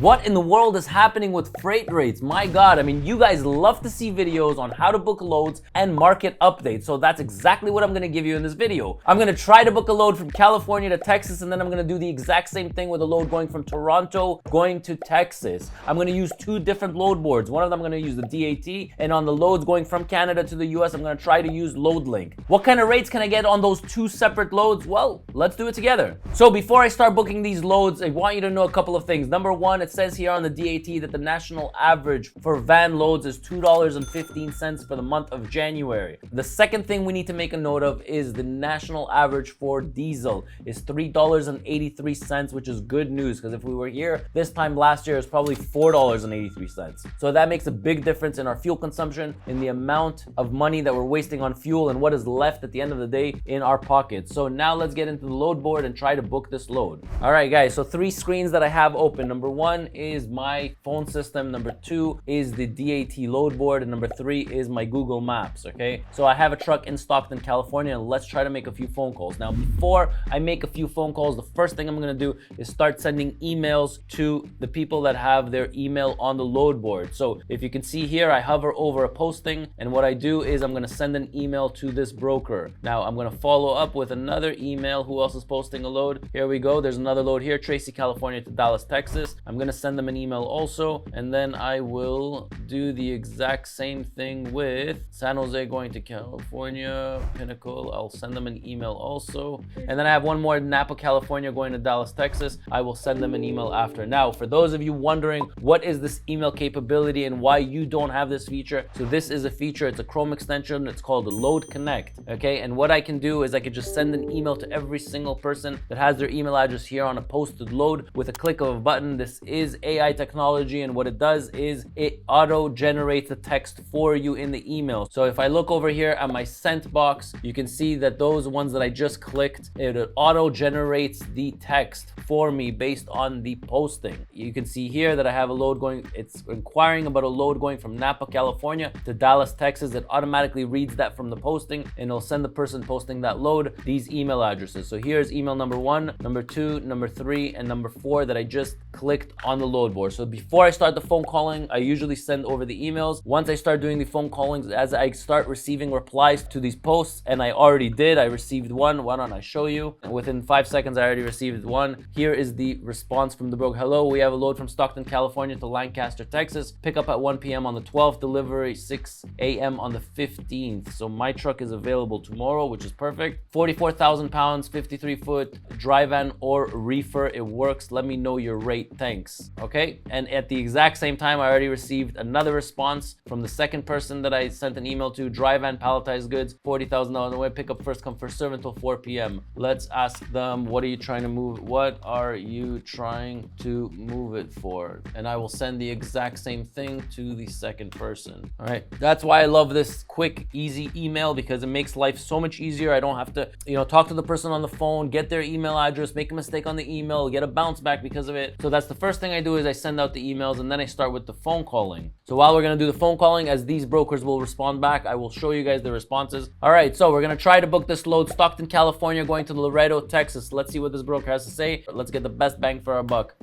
What in the world is happening with freight rates? My God, I mean, you guys love to see videos on how to book loads and market updates. So that's exactly what I'm gonna give you in this video. I'm gonna try to book a load from California to Texas, and then I'm gonna do the exact same thing with a load going from Toronto going to Texas. I'm gonna use two different load boards. One of them I'm gonna use the DAT, and on the loads going from Canada to the US, I'm gonna try to use LoadLink. What kind of rates can I get on those two separate loads? Well, let's do it together. So before I start booking these loads, I want you to know a couple of things. Number one, it says here on the DAT that the national average for van loads is $2.15 for the month of January. The second thing we need to make a note of is the national average for diesel is $3.83, which is good news, because if we were here this time last year, it's probably $4.83. So that makes a big difference in our fuel consumption, in the amount of money that we're wasting on fuel, and what is left at the end of the day in our pockets. So now let's get into the load board and try to book this load. All right, guys, so three screens that I have open. Number one is my phone system. Number two is the DAT load board. And number three is my Google Maps, okay? So I have a truck in Stockton, California, and let's try to make a few phone calls. Now, before I make a few phone calls, the first thing I'm gonna do is start sending emails to the people that have their email on the load board. So if you can see here, I hover over a posting, and what I do is I'm gonna send an email to this broker. Now, I'm gonna follow up with another email. Who else is posting a load? Here we go. There's another load here, Tracy, California to Dallas, Texas. I'm gonna send them an email also, and then I will do the exact same thing with San Jose going to California, Pinnacle. I'll send them an email also. And then I have one more, Napa, California going to Dallas, Texas. I will send them an email after. Now, for those of you wondering what is this email capability and why you don't have this feature, so this is a feature. It's a Chrome extension. It's called LoadConnect, okay? And what I can do is I could just send an email to every single person that has their email address here on a posted load with a click of a button. This is AI technology, and what it does is it auto generates the text for you in the email. So if I look over here at my sent box, you can see that those ones that I just clicked, it auto generates the text for me based on the posting. You can see here that I have a load going, it's inquiring about a load going from Napa, California to Dallas, Texas. It automatically reads that from the posting, and it'll send the person posting that load these email addresses. So here's email number one, number two, number three, and number four that I just clicked on the load board. So before I start the phone calling, I usually send over the emails. Once I start doing the phone callings, as I start receiving replies to these posts, and I already did, I received one. Why don't I show you? And within 5 seconds, I already received one. Here is the response from the broker. Hello, we have a load from Stockton, California to Lancaster, Texas. Pick up at 1 p.m. on the 12th, delivery 6 a.m. on the 15th. So my truck is available tomorrow, which is perfect. 44,000 pounds, 53-foot, dry van or reefer. It works. Let me know your rate. Thanks. Okay. And at the exact same time, I already received another response from the second person that I sent an email to. Dry van, palletized goods, $40,000 away. Pick up first come first serve until 4 p.m. Let's ask them, what are you trying to move? What are you trying to move it for? And I will send the exact same thing to the second person. All right. That's why I love this quick, easy email, because it makes life so much easier. I don't have to, talk to the person on the phone, get their email address, make a mistake on the email, get a bounce back because of it. So that's the first thing I do is I send out the emails, and then I start with the phone calling. So while we're gonna do the phone calling, as these brokers will respond back, I will show you guys the responses. All right, so we're gonna try to book this load, Stockton, California, going to Laredo, Texas. Let's see what this broker has to say. Let's get the best bang for our buck.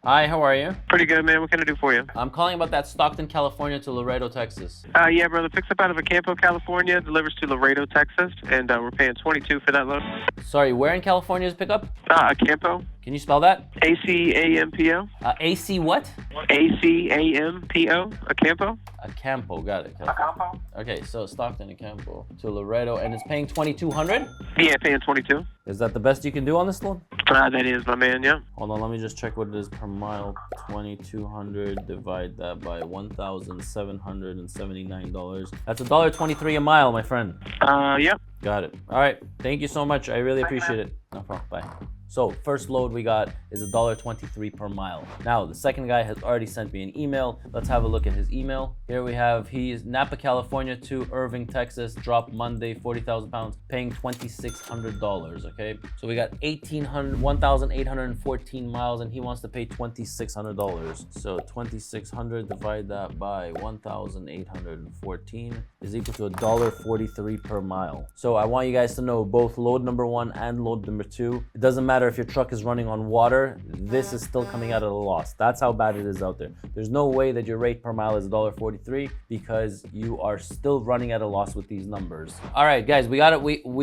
Hi, how are you? Pretty good, man. What can I do for you? I'm calling about that Stockton, California to Laredo, Texas. Yeah, brother. Picks up out of Acampo, California, delivers to Laredo, Texas, and we're paying $22 for that load. Sorry, where in California is pickup? Acampo. Can you spell that? A-C-A-M-P-O. A-C what? A-C-A-M-P-O. Acampo. Acampo, got it. Acampo. Okay, so Stockton, Acampo to Laredo, and it's paying $2,200? Yeah, paying $22. Is that the best you can do on this load? That is, my man, yeah. Hold on, let me just check what it is per mile. 2,200, divide that by $1,779. That's $1.23 a mile, my friend. Yep. Got it. All right, thank you so much. I really appreciate it. No problem, bye. So first load we got is $1.23 per mile. Now the second guy has already sent me an email. Let's have a look at his email. Here we have, he is Napa, California to Irving, Texas, drop Monday, 40,000 pounds, paying $2,600, okay? So we got 1,814 miles, and he wants to pay $2,600. So 2,600, divide that by 1,814 is equal to $1.43 per mile. So I want you guys to know both load number one and load number two. It doesn't matter matter if your truck is running on water, this is still coming out at a loss. That's how bad it is out there. There's no way that your rate per mile is $1.43 because you are still running at a loss with these numbers. All right, guys, we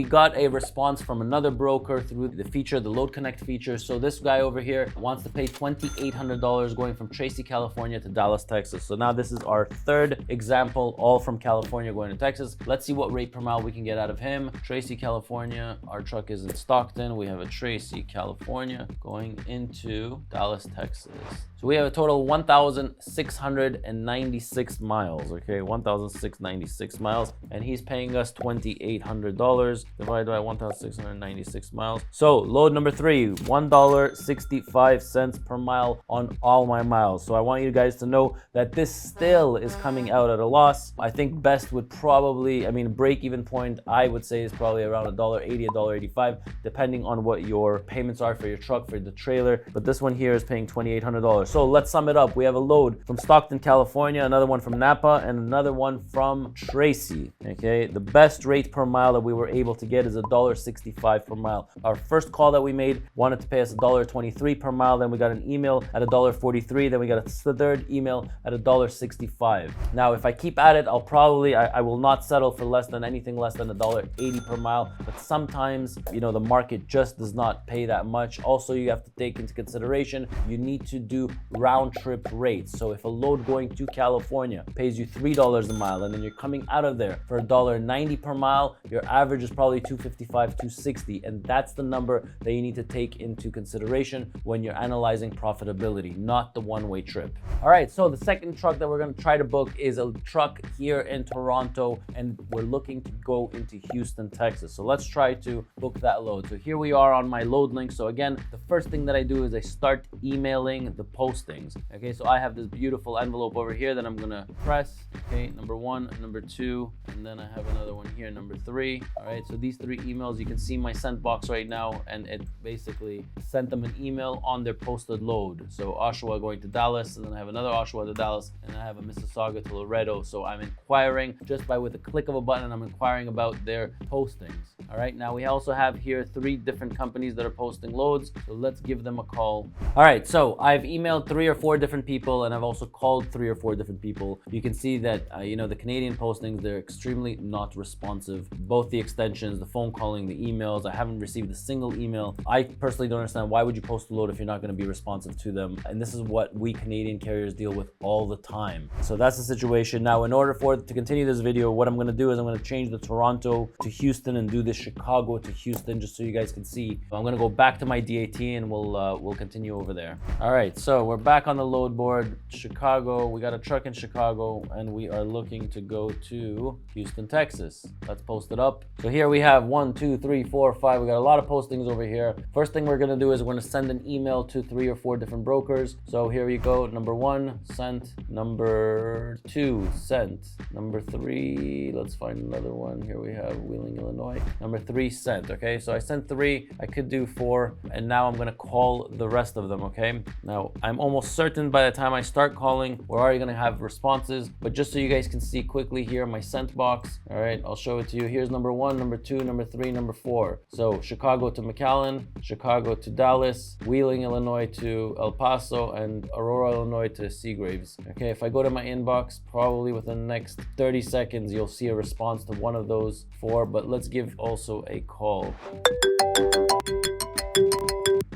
got a response from another broker through the feature, the LoadConnect feature. So this guy over here wants to pay $2,800 going from Tracy, California to Dallas, Texas. So now this is our third example, all from California going to Texas. Let's see what rate per mile we can get out of him. Tracy, California. Our truck is in Stockton. We have a Tracy, California going into Dallas, Texas. So we have a total 1,696 miles, okay? 1,696 miles, and he's paying us $2,800 divided by 1,696 miles. So load number 3, $1.65 per mile on all my miles. So I want you guys to know that this still is coming out at a loss. I think best would probably, break even point, I would say is probably around $1.80, $1.85, depending on what your payments are for your truck, for the trailer. But this one here is paying $2,800. So let's sum it up. We have a load from Stockton, California, another one from Napa, and another one from Tracy. Okay, the best rate per mile that we were able to get is $1.65 per mile. Our first call that we made wanted to pay us $1.23 per mile. Then we got an email at $1.43. Then we got a third email at $1.65. Now, if I keep at it, I will not settle for anything less than $1.80 per mile. But sometimes, the market just does not pay that much. Also, you have to take into consideration, you need to do round trip rates. So if a load going to California pays you $3 a mile, and then you're coming out of there for $1.90 per mile, your average is probably $2.55, $2.60, and that's the number that you need to take into consideration when you're analyzing profitability, not the one-way trip. All right, so the second truck that we're going to try to book is a truck here in Toronto, and we're looking to go into Houston, Texas. So let's try to book that load. So here we are on my LoadLink. So again, the first thing that I do is I start emailing the postings. Okay, so I have this beautiful envelope over here that I'm gonna press. Okay, number 1, number 2, and then I have another one here, number 3. All right, so these 3 emails, you can see my sent box right now, and it basically sent them an email on their posted load. So Oshawa going to Dallas, and then I have another Oshawa to Dallas, and I have a Mississauga to Laredo. So I'm inquiring just with a click of a button, I'm inquiring about their postings. All right, now we also have here 3 different companies that are posting loads. So let's give them a call. All right, so I've emailed 3 or 4 different people, and I've also called 3 or 4 different people. You can see that, the Canadian postings, they're extremely not responsive. Both the extensions, the phone calling, the emails, I haven't received a single email. I personally don't understand, why would you post a load if you're not going to be responsive to them? And this is what we Canadian carriers deal with all the time. So that's the situation. Now, in order for it to continue this video, what I'm going to do is I'm going to change the Toronto to Houston and do the Chicago to Houston, just so you guys can see. I'm going to go back to my DAT, and we'll continue over there. All right, so we're back on the load board. Chicago, we got a truck in Chicago, and we are looking to go to Houston, Texas. Let's post it up. So here we have 1, 2, 3, 4, 5. We got a lot of postings over here. First thing we're going to do is we're going to send an email to 3 or 4 different brokers. So here you go. Number 1, sent. Number 2, sent. Number 3, let's find another one. Here we have Wheeling, Illinois. Number 3, sent. Okay, so I sent 3. I could do 4, and now I'm going to call the rest of them. Okay, now I'm almost certain by the time I start calling, we're already going to have responses. But just so you guys can see quickly here, my sent box. All right, I'll show it to you. Here's number 1, number 2, number 3, number 4. So Chicago to McAllen, Chicago to Dallas, Wheeling, Illinois to El Paso, and Aurora, Illinois to Seagraves. Okay, if I go to my inbox, probably within the next 30 seconds, you'll see a response to one of those 4, but let's give also a call.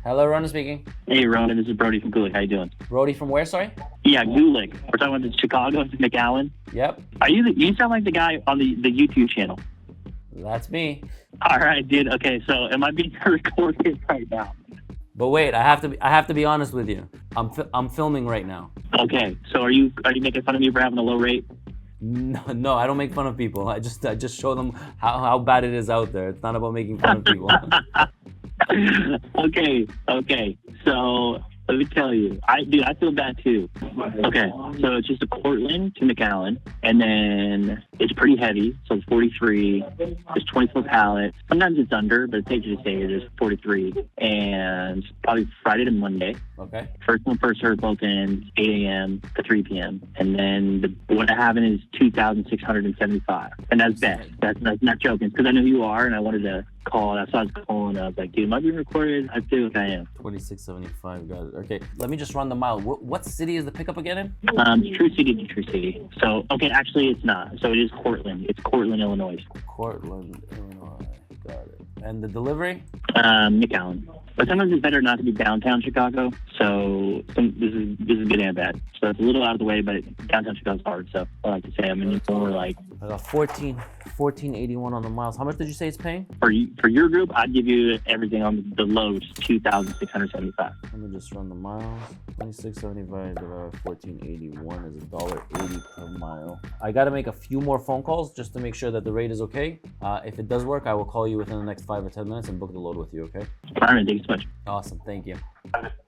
Hello, Ronen speaking. Hey, Ronen, this is Brody from Gulick. How you doing? Brody from where, sorry? Yeah, Gulick. We're talking about the Chicago to McAllen. Yep. You sound like the guy on the YouTube channel. That's me. All right, dude. Okay, so am I being recorded right now? But wait, I have to be honest with you. I'm filming right now. Okay, so are you making fun of me for having a low rate? No, I don't make fun of people. I just show them how bad it is out there. It's not about making fun of people. Okay. So let me tell you, I feel bad too. Okay, so it's just a Cortland to McAllen, and then it's pretty heavy, so it's 43. It's 24 pallets. Sometimes it's under, but it's safe to say it is 43, and probably Friday to Monday. Okay. First one, first served, both ends, 8 a.m. to 3 p.m. And then what I have is 2,675, and that's best. That's not joking, because I know who you are, and I wanted to call. That's why I was calling. I was like, dude, am I being recorded? I feel like I am. 2675, got it. Okay, let me just run the mile. What city is the pickup again in? True City to True City. So, okay, actually it's not. So it is Cortland. It's Cortland, Illinois. Cortland, Illinois, got it. And the delivery? McAllen. But sometimes it's better not to be downtown Chicago. So this is good and bad. So it's a little out of the way, but downtown Chicago's hard. So I like to say I'm in more like. I got 1481 on the miles. How much did you say it's paying? For your group, I'd give you everything on the load, 2,675. Let me just run the miles. 2675 divided by 1481 is $1.80 per mile. I got to make a few more phone calls just to make sure that the rate is okay. If it does work, I will call you within the next 5 or 10 minutes and book the load with you, okay? All right, thank you so much. Awesome, thank you.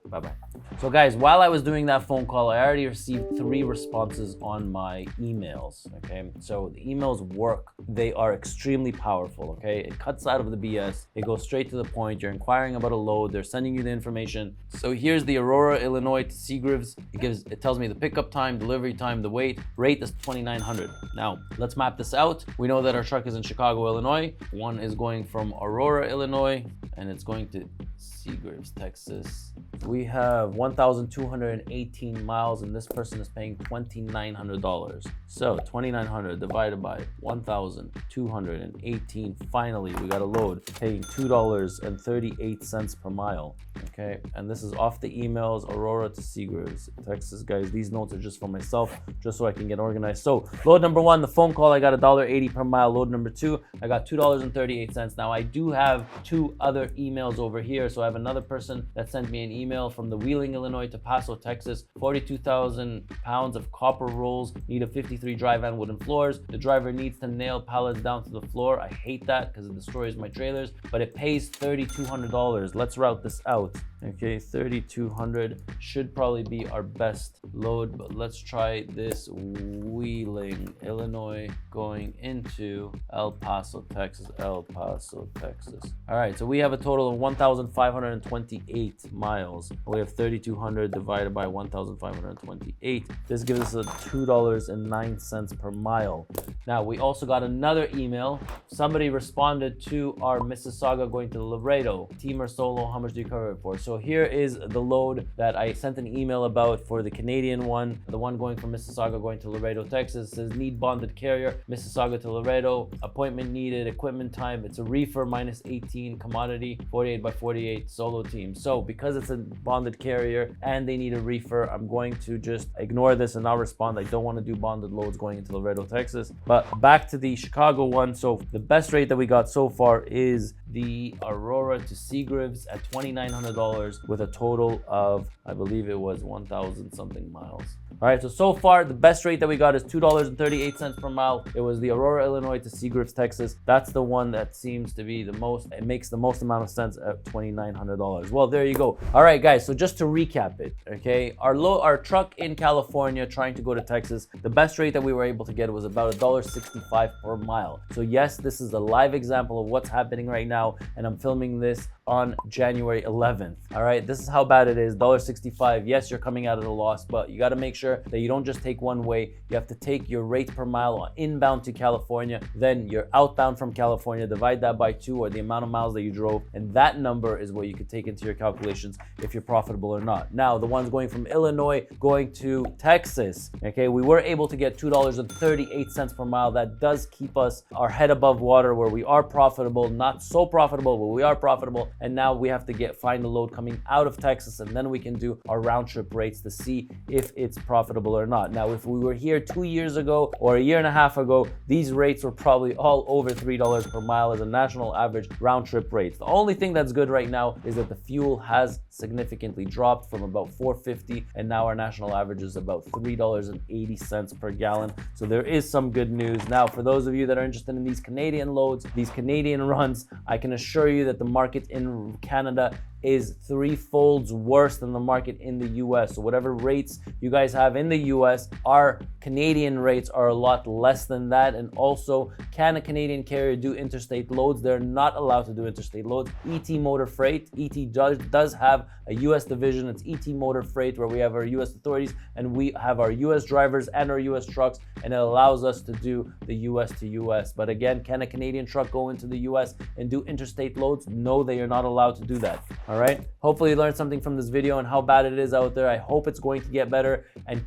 Bye-bye. So guys, while I was doing that phone call, I already received 3 responses on my emails, okay? So the emails work. They are extremely powerful, okay? It cuts out of the BS. It goes straight to the point. You're inquiring about a load. They're sending you the information. So here's the Aurora, Illinois to Seagraves. It tells me the pickup time, delivery time, the weight. Rate is $2,900. Now, let's map this out. We know that our truck is in Chicago, Illinois. One is going from Aurora, Illinois, and it's going to Seagraves, Texas. We have 1,218 miles, and this person is paying $2,900. So 2,900 divided by 1,218. Finally, we got a load paying $2.38 per mile. Okay, and this is off the emails, Aurora to Seagraves, Texas. Guys, these notes are just for myself, just so I can get organized. So load number 1, the phone call, I got $1.80 per mile. Load number 2, I got $2.38. Now I do have 2 other emails over here. So I have another person that sent me an email from the Wheeling, Illinois to Paso, Texas. 42,000 pounds of copper rolls, need a 53 dry van wooden floors. The driver needs to nail pallets down to the floor. I hate that because it destroys my trailers, but it pays $3,200. Let's route this out. Okay, 3,200 should probably be our best load, but let's try this. Wheeling, Illinois, going into El Paso, Texas. El Paso, Texas. All right, so we have a total of 1,528 miles. We have 3,200 divided by 1,528. This gives us a $2.09 per mile. Now, we also got another email. Somebody responded to our Mississauga going to Laredo. Team or solo, how much do you cover it for? So here is the load that I sent an email about for the Canadian one. The one going from Mississauga going to Laredo, Texas. It says need bonded carrier, Mississauga to Laredo. Appointment needed, equipment time. It's a reefer minus 18, commodity 48 by 48, solo team. So because it's a bonded carrier and they need a reefer, I'm going to just ignore this and not respond. I don't want to do bonded loads going into Laredo, Texas. But back to the Chicago one. So the best rate that we got so far is the Aurora to Seagraves at $2,900 with a total of, I believe it was 1,000 something miles. All right, so far the best rate that we got is $2.38 per mile. It was the Aurora, Illinois to Seagraves, Texas. That's the one that seems to be the most, it makes the most amount of sense at $2,900. Well, there you go. All right, guys, so just to recap it, okay, our truck in California trying to go to Texas, the best rate that we were able to get was about $1.65 per mile. So yes, this is a live example of what's happening right now, and I'm filming this on January 11th. All right, this is how bad it is. $1.65. Yes, you're coming out at a loss, but you got to make sure that you don't just take one way. You have to take your rate per mile inbound to California, then you're outbound from California, divide that by 2 or the amount of miles that you drove, and that number is what you could take into your calculations if you're profitable or not. Now, the ones going from Illinois going to Texas, okay, we were able to get $2.38 per mile. That does keep us our head above water where we are profitable, not so profitable, but we are profitable. And now we have to find a load coming out of Texas, and then we can do our round trip rates to see if it's profitable or not. Now, if we were here 2 years ago or a year and a half ago, these rates were probably all over $3 per mile as a national average round trip rates. The only thing that's good right now is that the fuel has significantly dropped from about $4.50, and now our national average is about $3.80 per gallon. So there is some good news. Now, for those of you that are interested in these Canadian loads, these Canadian runs, I can assure you that the market in Canada is 3-folds worse than the market in the US. So whatever rates you guys have in the US, our Canadian rates are a lot less than that. And also, can a Canadian carrier do interstate loads? They're not allowed to do interstate loads. ET Motor Freight, ET does have a US division. It's ET Motor Freight, where we have our US authorities and we have our US drivers and our US trucks, and it allows us to do the US to US. But again, can a Canadian truck go into the US and do interstate loads? No, they are not allowed to do that. All right. Hopefully you learned something from this video and how bad it is out there. I hope it's going to get better, and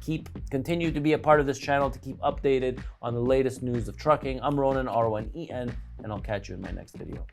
continue to be a part of this channel to keep updated on the latest news of trucking. I'm Ronen, R-O-N-E-N, and I'll catch you in my next video.